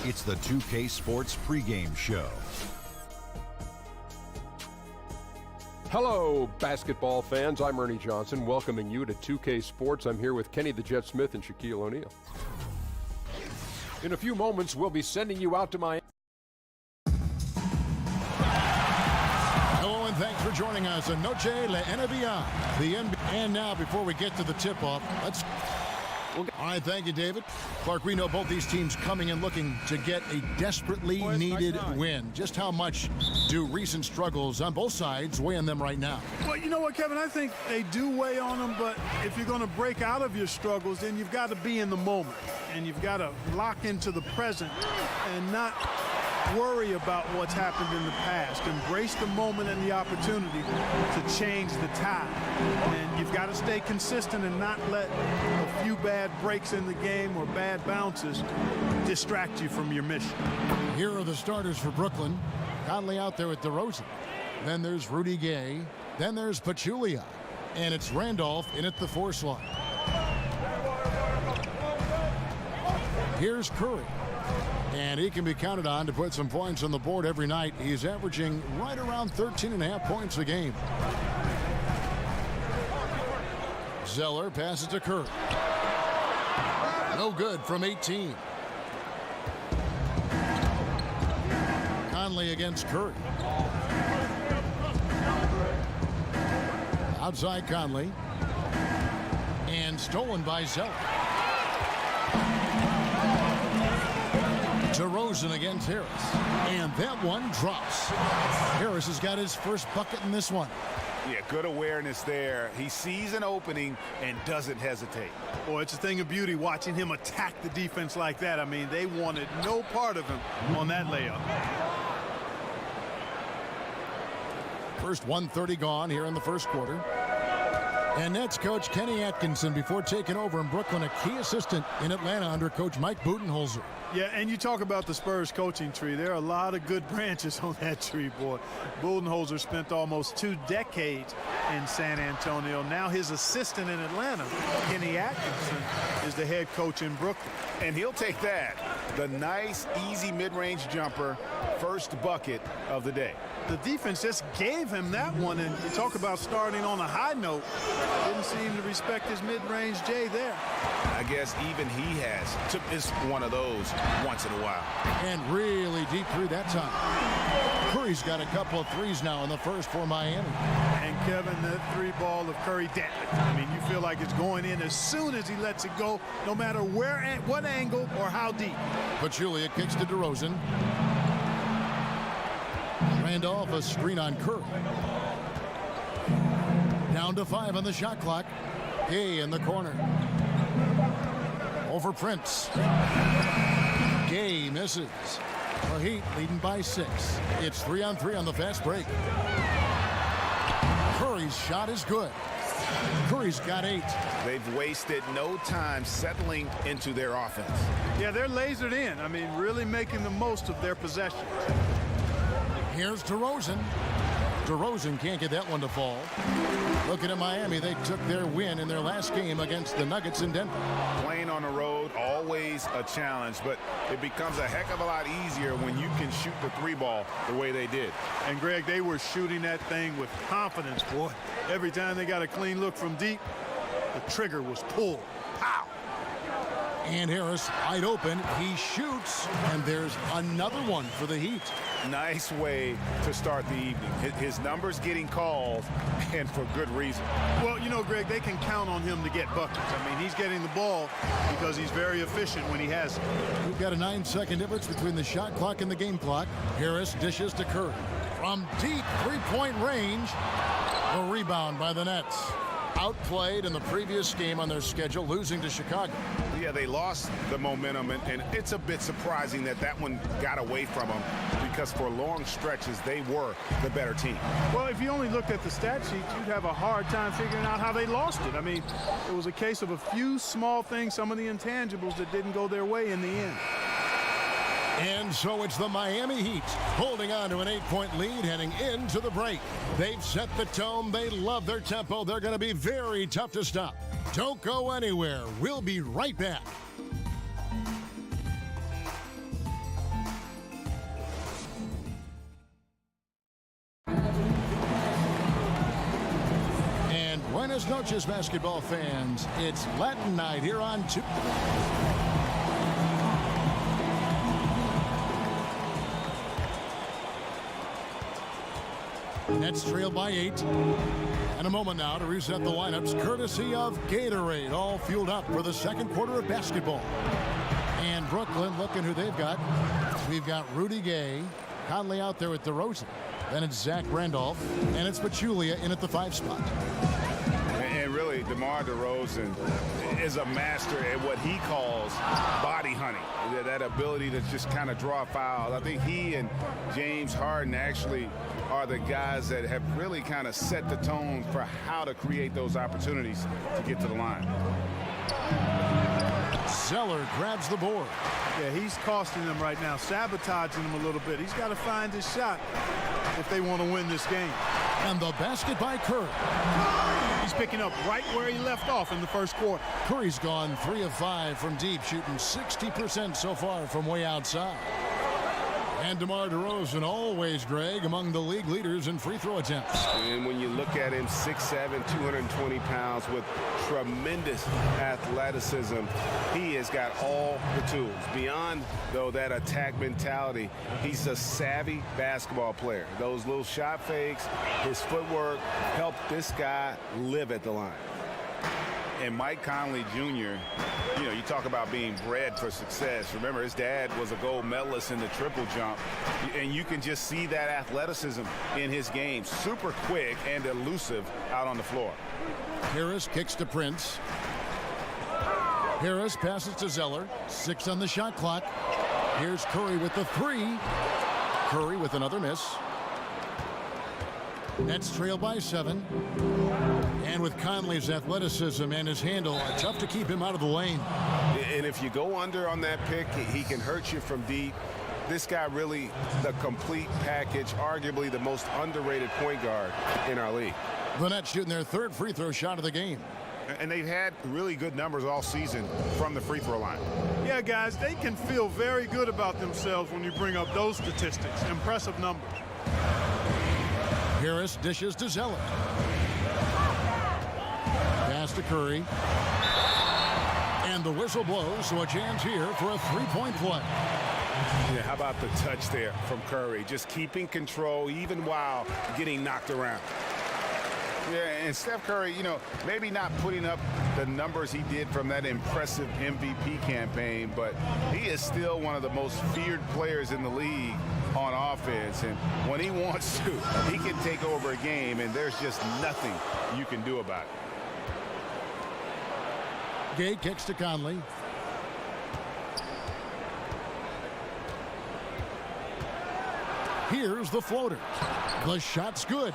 It's the 2K Sports pregame show. Hello, basketball fans. I'm Ernie Johnson, welcoming you to 2K Sports. I'm here with Kenny the Jet Smith and Shaquille O'Neal. In a few moments, we'll be sending you out to Miami. Hello and thanks for joining us on Noche La NBA, the NBA. And now, before we get to the tip-off, let's... All right, thank you, David. Clark, we know both these teams coming in looking to get a desperately needed win. Just how much do recent struggles on both sides weigh on them right now? Well, you know what, Kevin? I think they do weigh on them, but if you're going to break out of your struggles, then you've got to be in the moment. And you've got to lock into the present and not worry about what's happened in the past. Embrace the moment and the opportunity to change the tide. And you've got to stay consistent and not let a few bad breaks in the game or bad bounces distract you from your mission. Here are the starters for Brooklyn. Conley out there with DeRozan. Then there's Rudy Gay. Then there's Pachulia. And it's Randolph in at the 4 slot. Here's Curry. And he can be counted on to put some points on the board every night. He's averaging right around 13.5 points a game. Zeller passes to Curry. No good from 18. Conley against Curry. Outside Conley. And stolen by Zeller. DeRozan against Harris. And that one drops. Harris has got his first bucket in this one. Yeah, good awareness there. He sees an opening and doesn't hesitate. Boy, it's a thing of beauty watching him attack the defense like that. I mean, they wanted no part of him on that layup. First 1:30 gone here in the first quarter. And Nets coach Kenny Atkinson before taking over in Brooklyn, a key assistant in Atlanta under coach Mike Budenholzer. Yeah, and you talk about the Spurs coaching tree. There are a lot of good branches on that tree, boy. Budenholzer spent almost 2 decades in San Antonio. Now his assistant in Atlanta, Kenny Atkinson, is the head coach in Brooklyn. And he'll take that. The nice, easy mid-range jumper, first bucket of the day. The defense just gave him that one, and you talk about starting on a high note. Didn't seem to respect his mid-range J there. I guess even he has to miss one of those once in a while. And really deep through that time. Curry's got a couple of threes now in the first for Miami. And Kevin, that 3 ball of Curry, I mean, you feel like it's going in as soon as he lets it go, no matter where, what angle, or how deep. Pachulia kicks to DeRozan. Randolph, a screen on Curry. Down to 5 on the shot clock. Gay in the corner. Over Prince. Gay misses. The Heat leading by 6. It's 3-on-3 on the fast break. Curry's shot is good. Curry's got 8. They've wasted no time settling into their offense. Yeah, they're lasered in. I mean, really making the most of their possession. Here's DeRozan. DeRozan can't get that one to fall. Looking at Miami, they took their win in their last game against the Nuggets in Denver. Playing on the road, always a challenge, but it becomes a heck of a lot easier when you can shoot the 3 ball the way they did. And, Greg, they were shooting that thing with confidence, boy. Every time they got a clean look from deep, the trigger was pulled. Pow! And Harris wide open. He shoots, and there's another one for the Heat. Nice way to start the evening. His numbers getting called, and for good reason. Well, you know, Greg, they can count on him to get buckets. I mean, he's getting the ball because he's very efficient when he has it. We've got a 9-second difference between the shot clock and the game clock. Harris dishes to Curry. From deep 3-point range, a rebound by the Nets. Outplayed in the previous game on their schedule, losing to Chicago. Yeah, they lost the momentum, and it's a bit surprising that that one got away from them, because for long stretches, they were the better team. Well, if you only looked at the stat sheet, you'd have a hard time figuring out how they lost it. I mean, it was a case of a few small things, some of the intangibles that didn't go their way in the end. And so it's the Miami Heat holding on to an 8-point lead heading into the break. They've set the tone. They love their tempo. They're going to be very tough to stop. Don't go anywhere. We'll be right back. Buenas noches, basketball fans. It's Latin night here on 2. Nets trail by 8. And a moment now to reset the lineups courtesy of Gatorade, all fueled up for the second quarter of basketball. And Brooklyn, looking who they've got. We've got Rudy Gay, Conley out there with DeRozan. Then it's Zach Randolph, and it's Pachulia in at the 5 spot. And really, DeMar DeRozan is a master at what he calls body hunting. That ability to just kind of draw fouls. I think he and James Harden actually are the guys that have really kind of set the tone for how to create those opportunities to get to the line. Zeller grabs the board. Yeah, he's costing them right now, sabotaging them a little bit. He's got to find his shot if they want to win this game. And the basket by Curry. He's picking up right where he left off in the first quarter. Curry's gone 3 of 5 from deep, shooting 60% so far from way outside. And DeMar DeRozan, always, Greg, among the league leaders in free throw attempts. And when you look at him, 6'7", 220 pounds with tremendous athleticism, he has got all the tools. Beyond, though, that attack mentality, he's a savvy basketball player. Those little shot fakes, his footwork helped this guy live at the line. And Mike Conley Jr., you know, you talk about being bred for success. Remember, his dad was a gold medalist in the triple jump. And you can just see that athleticism in his game. Super quick and elusive out on the floor. Harris kicks to Prince. Harris passes to Zeller. 6 on the shot clock. Here's Curry with the 3. Curry with another miss. Nets trail by 7. And with Conley's athleticism and his handle, tough to keep him out of the lane. And if you go under on that pick, he can hurt you from deep. This guy really the complete package, arguably the most underrated point guard in our league. The Nets shooting their 3rd free throw shot of the game. And they've had really good numbers all season from the free throw line. Yeah, guys, they can feel very good about themselves when you bring up those statistics. Impressive numbers. Harris dishes to Zeller. Pass to Curry. And the whistle blows, so a chance here for a 3-point play. Yeah, how about the touch there from Curry? Just keeping control even while getting knocked around. Yeah, and Steph Curry, you know, maybe not putting up the numbers he did from that impressive MVP campaign, but he is still one of the most feared players in the league on offense. And when he wants to, he can take over a game, and there's just nothing you can do about it. Gay kicks to Conley. Here's the floater. The shot's good.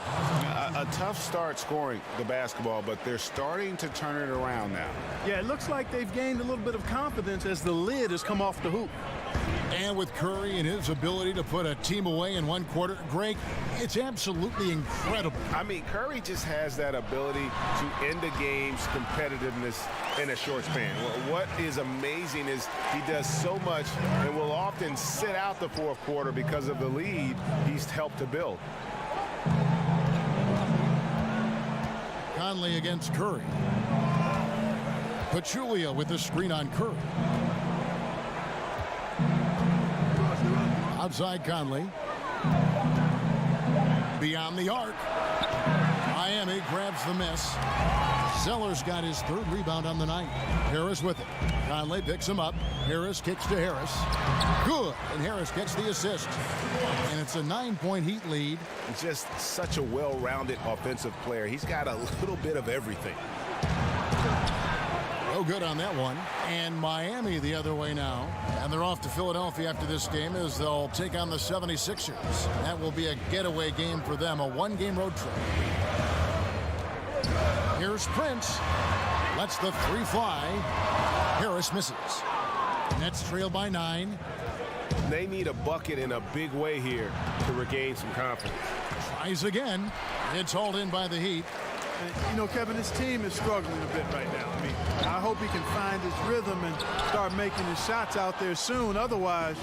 A tough start scoring the basketball, but they're starting to turn it around now. Yeah, it looks like they've gained a little bit of confidence as the lid has come off the hoop. And with Curry and his ability to put a team away in 1 quarter, Greg, it's absolutely incredible. I mean, Curry just has that ability to end the game's competitiveness in a short span. What is amazing is he does so much and will often sit out the 4th quarter because of the lead he's helped to build. Conley against Curry. Pachulia with the screen on Curry. Outside Conley. Beyond the arc. Miami grabs the miss. Zeller's got his 3rd rebound on the night. Harris with it. Conley picks him up. Harris kicks to Harris. Good. And Harris gets the assist. And it's a 9-point Heat lead. Just such a well-rounded offensive player. He's got a little bit of everything. No good on that one. And Miami the other way now. And they're off to Philadelphia after this game as they'll take on the 76ers. That will be a getaway game for them, a 1-game road trip. Here's Prince. Lets the 3 fly. Harris misses. Nets trail by 9. They need a bucket in a big way here to regain some confidence. Tries again. It's hauled in by the Heat. And, you know, Kevin, his team is struggling a bit right now. I mean, I hope he can find his rhythm and start making his shots out there soon. Otherwise, ...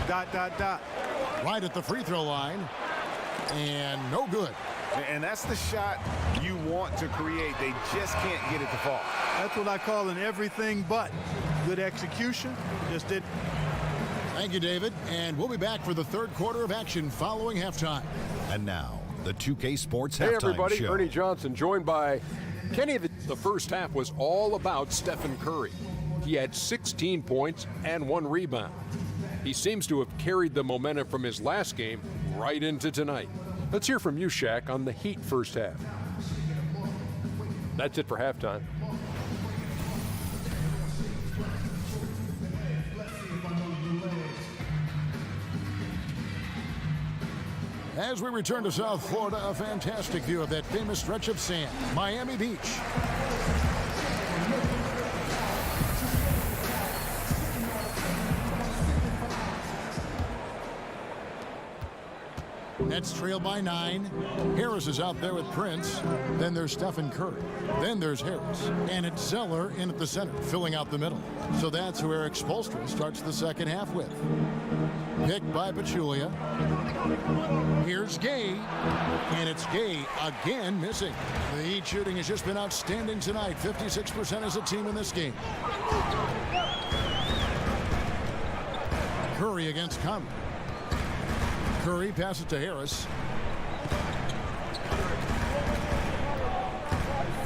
Right at the free throw line. And no good. And that's the shot you want to create. They just can't get it to fall. That's what I call an everything but. Good execution, just didn't. Thank you, David. And we'll be back for the third quarter of action following halftime. And now, the 2K Sports Hey Halftime everybody, Show. Ernie Johnson joined by Kenny. The first half was all about Stephen Curry. He had 16 points and 1 rebound. He seems to have carried the momentum from his last game right into tonight. Let's hear from you, Shaq, on the Heat first half. That's it for halftime. As we return to South Florida, a fantastic view of that famous stretch of sand, Miami Beach. Nets trail by 9. Harris is out there with Prince. Then there's Stephen Curry. Then there's Harris. And it's Zeller in at the center, filling out the middle. So that's who Eric Spoelstra starts the second half with. Picked by Pachulia. Here's Gay. And it's Gay again missing. The Heat shooting has just been outstanding tonight. 56% as a team in this game. Curry against Conley. Curry passes to Harris.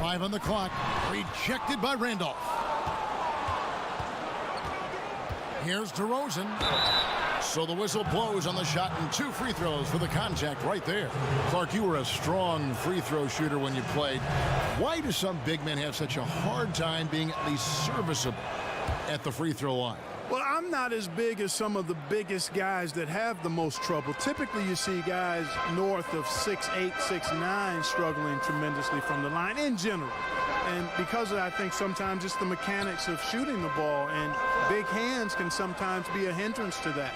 5 on the clock. Rejected by Randolph. Here's DeRozan. So the whistle blows on the shot and 2 free throws for the contact right there. Clark, you were a strong free throw shooter when you played. Why do some big men have such a hard time being at least serviceable at the free throw line? Well, I'm not as big as some of the biggest guys that have the most trouble. Typically, you see guys north of 6'8", 6'9", struggling tremendously from the line in general. And because of that, I think sometimes it's the mechanics of shooting the ball, and big hands can sometimes be a hindrance to that.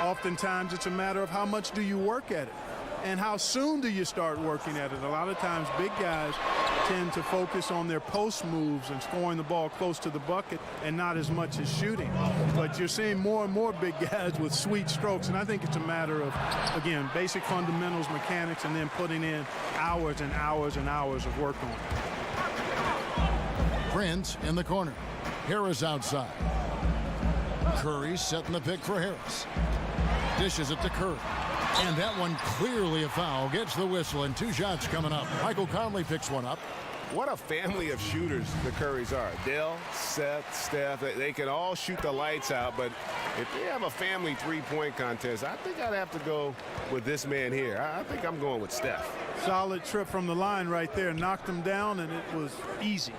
Oftentimes, it's a matter of how much do you work at it, and how soon do you start working at it. A lot of times, big guys tend to focus on their post moves and scoring the ball close to the bucket and not as much as shooting. But you're seeing more and more big guys with sweet strokes, and I think it's a matter of, again, basic fundamentals, mechanics, and then putting in hours and hours and hours of work on it. Prince in the corner. Harris outside. Curry setting the pick for Harris. Dishes it to Curry. And that one clearly a foul. Gets the whistle, and 2 shots coming up. Michael Conley picks one up. What a family of shooters the Currys are. Dell, Seth, Steph, they can all shoot the lights out, but if they have a family three-point contest, I think I'd have to go with this man here. I think I'm going with Steph. Solid trip from the line right there. Knocked him down, and it was easy.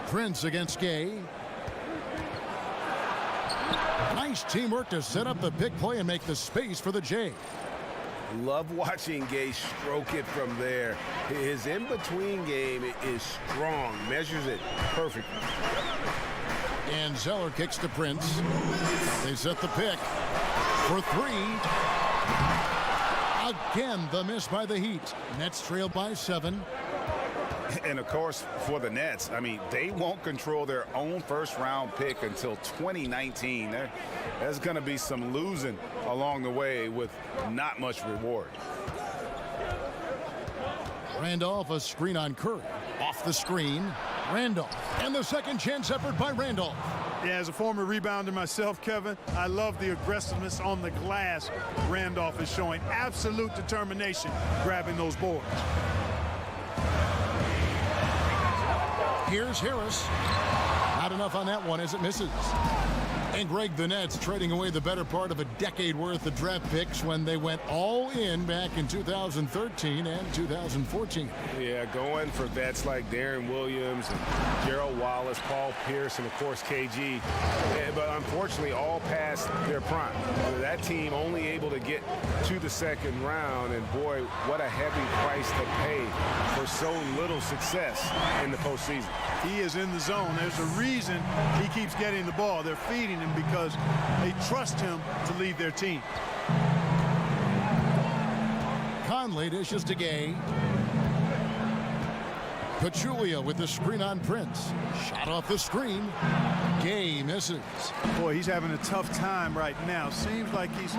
Prince against Gay. Nice teamwork to set up the pick play and make the space for the J. Love watching Gay stroke it from there. His in-between game is strong, measures it perfectly. And Zeller kicks to Prince. They set the pick for 3. Again, the miss by the Heat. Nets trail by 7. And of course, for the Nets, I mean, they won't control their own first-round pick until 2019. There's going to be some losing along the way with not much reward. Randolph, a screen on Curry. Off the screen, Randolph. And the second chance effort by Randolph. Yeah, as a former rebounder myself, Kevin, I love the aggressiveness on the glass. Randolph is showing absolute determination grabbing those boards. Here's Harris. Not enough on that one as it misses. And Greg, the Nets trading away the better part of a decade worth of draft picks when they went all in back in 2013 and 2014. Yeah, going for vets like Darren Williams and Gerald Wallace, Paul Pierce, and of course KG. Yeah, but unfortunately all past their prime. That team only able to get to the second round, and boy, what a heavy price to pay for so little success in the postseason. He is in the zone. There's a reason he keeps getting the ball. They're feeding him because they trust him to lead their team. Conley dishes to Gay. Pachulia with the screen on Prince. Shot off the screen. Gay misses. Boy, he's having a tough time right now. Seems like he's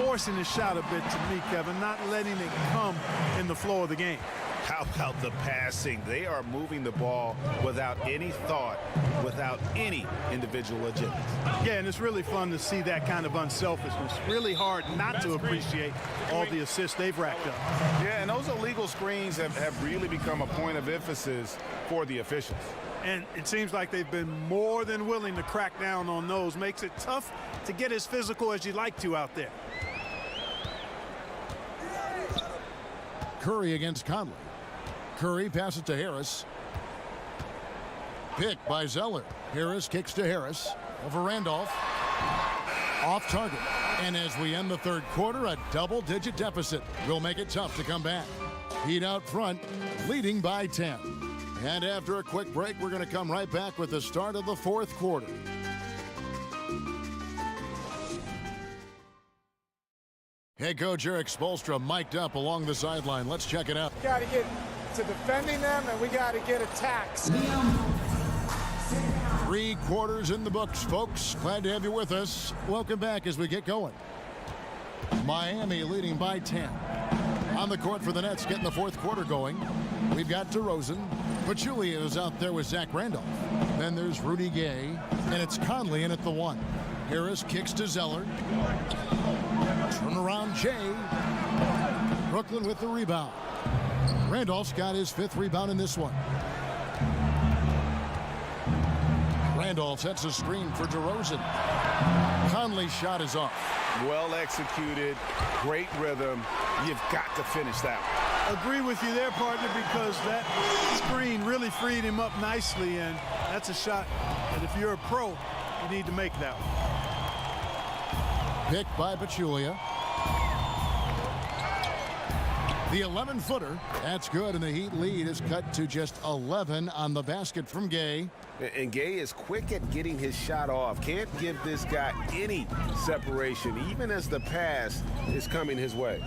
forcing his shot a bit to me, Kevin, not letting it come in the flow of the game. How about the passing? They are moving the ball without any thought, without any individual agility. Yeah, and it's really fun to see that kind of unselfishness. Really hard not to appreciate all the assists they've racked up. Yeah, and those illegal screens have really become a point of emphasis for the officials. And it seems like they've been more than willing to crack down on those. Makes it tough to get as physical as you'd like to out there. Curry against Conley. Curry passes to Harris. Picked by Zeller. Harris kicks to Harris. Over Randolph. Off target. And as we end the third quarter, a double-digit deficit will make it tough to come back. Heat out front, leading by 10. And after a quick break, we're going to come right back with the start of the fourth quarter. Head coach Eric Spoelstra mic'd up along the sideline. Let's check it out. We got to get to defending them, and we got to get attacks. 3 quarters in the books, folks. Glad to have you with us. Welcome back as we get going. Miami leading by 10. On the court for the Nets, getting the fourth quarter going. We've got DeRozan. Pachulia is out there with Zach Randolph. Then there's Rudy Gay, and it's Conley in at the 1. Harris kicks to Zeller. Turnaround Jay. Brooklyn with the rebound. Randolph's got his 5th rebound in this one. Randolph sets a screen for DeRozan. Conley's shot is off. Well executed, great rhythm. You've got to finish that one. Agree with you there, partner, because that screen really freed him up nicely, and that's a shot that if you're a pro, you need to make that one. Picked by Pachulia. The 11-footer, that's good, and the Heat lead is cut to just 11 on the basket from Gay. And Gay is quick at getting his shot off. Can't give this guy any separation, even as the pass is coming his way.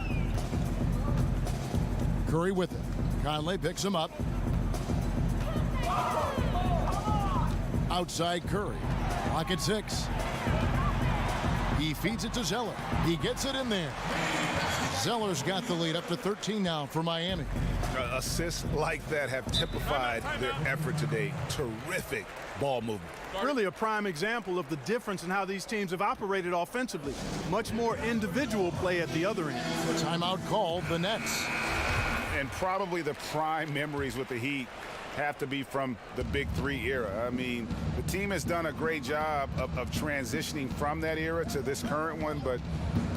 Curry with it. Conley picks him up. Outside Curry. Clock at 6. He feeds it to Zeller. He gets it in there. Zeller's got the lead up to 13 now for Miami. Assists like that have typified their effort today. Terrific ball movement. Really a prime example of the difference in how these teams have operated offensively. Much more individual play at the other end. Timeout called the Nets. And probably the prime memories with the Heat have to be from the Big Three era. I mean, the team has done a great job of transitioning from that era to this current one, but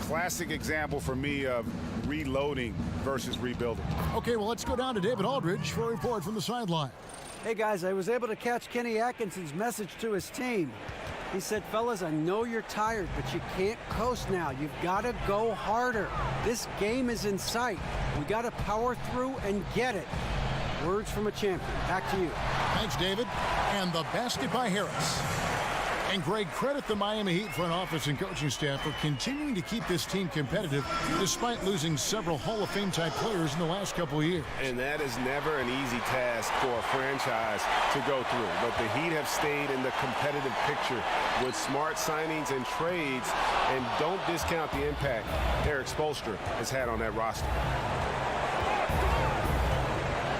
classic example for me of reloading versus rebuilding. Okay, well, let's go down to David Aldridge for a report from the sideline. Hey, guys, I was able to catch Kenny Atkinson's message to his team. He said, fellas, I know you're tired, but you can't coast now. You've got to go harder. This game is in sight. We got to power through and get it. Words from a champion. Back to you. Thanks, David. And the basket by Harris. And Greg, credit the Miami Heat front office and coaching staff for continuing to keep this team competitive despite losing several Hall of Fame type players in the last couple of years. And that is never an easy task for a franchise to go through. But the Heat have stayed in the competitive picture with smart signings and trades, and don't discount the impact Eric Spoelstra has had on that roster.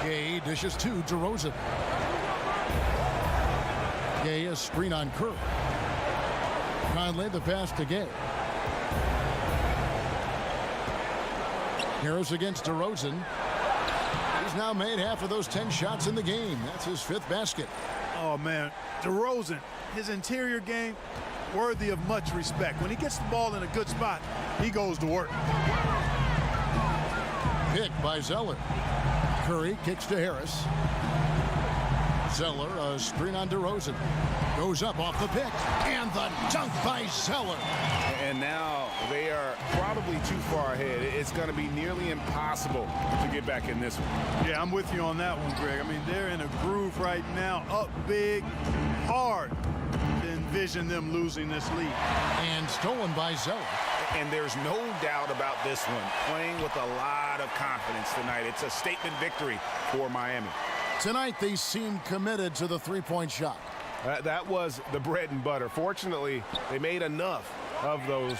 Gay dishes to DeRozan. Gay a screen on Curry. Conley the pass to Gay. Harris against DeRozan. He's now made half of those 10 shots in the game. That's his 5th basket. Oh, man. DeRozan, his interior game, worthy of much respect. When he gets the ball in a good spot, he goes to work. Picked by Zeller. Curry kicks to Harris. Zeller, a screen on DeRozan. Goes up off the pick. And the dunk by Zeller. And now they are probably too far ahead. It's going to be nearly impossible to get back in this one. Yeah, I'm with you on that one, Greg. I mean, they're in a groove right now. Up big, hard to envision them losing this lead. And stolen by Zeller. And there's no doubt about this one. Playing with a lot of confidence tonight. It's a statement victory for Miami. Tonight, they seem committed to the three-point shot. That was the bread and butter. Fortunately, they made enough of those,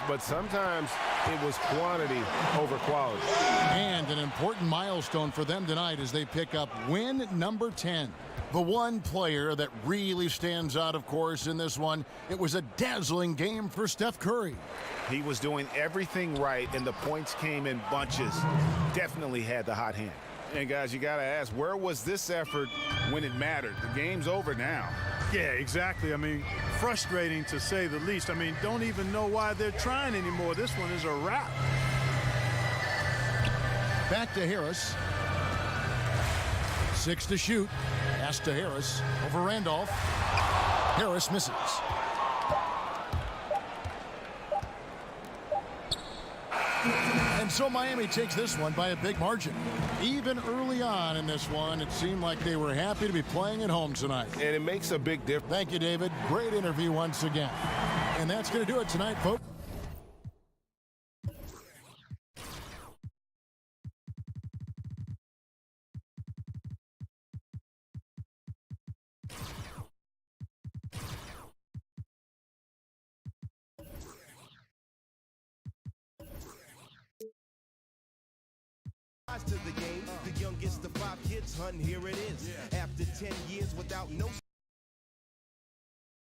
but sometimes it was quantity over quality. And an important milestone for them tonight as they pick up win number 10. The one player that really stands out, of course, in this one, it was a dazzling game for Steph Curry. He was doing everything right, and the points came in bunches. Definitely had the hot hand. And, guys, you got to ask, where was this effort when it mattered? The game's over now. Yeah, exactly. I mean, frustrating to say the least. I mean, don't even know why they're trying anymore. This one is a wrap. Back to Harris. 6 to shoot. Pass to Harris over Randolph. Harris misses. And so Miami takes this one by a big margin. Even early on in this one, it seemed like they were happy to be playing at home tonight. And it makes a big difference. Thank you, David. Great interview once again. And that's going to do it tonight, folks. To the game, the youngest of 5 kids, hun, here it is. After 10 years without no